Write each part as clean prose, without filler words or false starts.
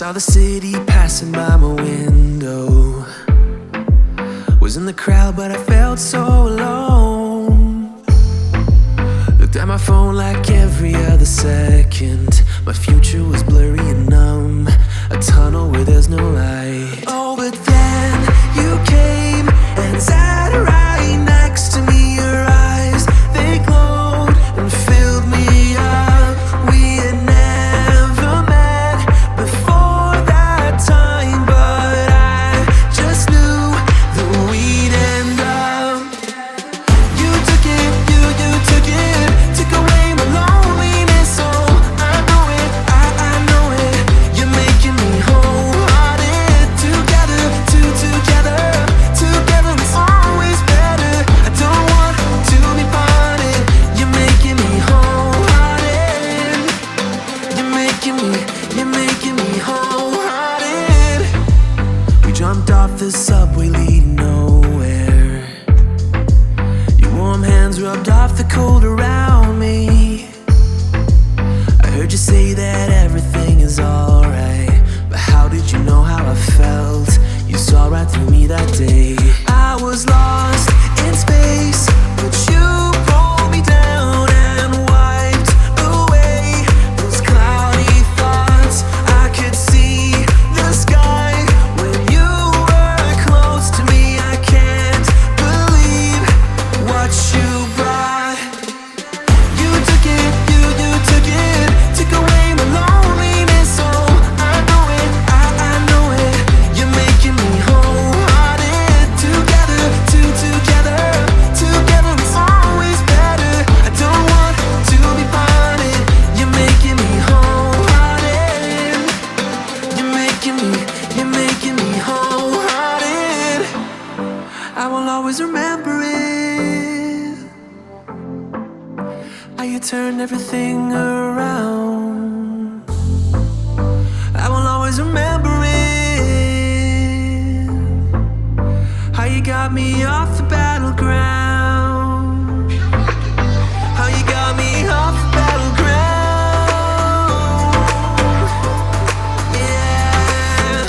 Saw the city passing by my window. Was in the crowd but I felt so alone. Looked at my phone like every other second. My future was blurry and numb, a tunnel where there's no light. Oh, but then you came and sat right next to me. Your eyes, they glowed and filled me up. We had never met before that time, but I just knew that we'd end up. You took it, you took it, took away my loneliness. Oh, I know it, I know it. You're making me wholehearted. Together, together, together it's always better. I don't want to be parted. You're making me wholehearted. You're making me wholehearted. We jumped off the subway leading nowhere. Your warm hands rubbed off the cold around me. I heard you say that everything is alright, but how did you know how I felt? You saw right through me that day. I was lost in space, but you pulled me down and wiped away those cloudy thoughts. I could see the sky when you were close to me. I can't believe what you brought. You took it, you took it, took away my loneliness. Oh, I know it, I know it. You're making me wholehearted. Together, together, together it's always better. I don't want to be parted. You're making me wholehearted. You're making me wholehearted. I will always remember it, how you turned everything around. I will always remember it, how you got me off the battleground. How you got me off the battleground. Yeah.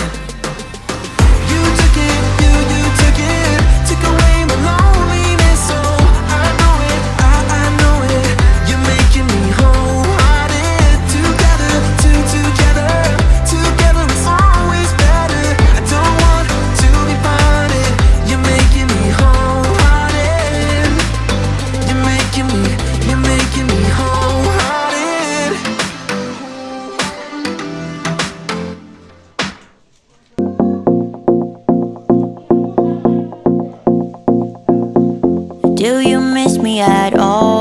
You took it, you took it, took away my loneliness. Oh, I know it, I know it. You're making me wholehearted. Together, together, together it's always better. I don't want to be parted. You're making me wholehearted. You're making me wholehearted. Do you miss me at all?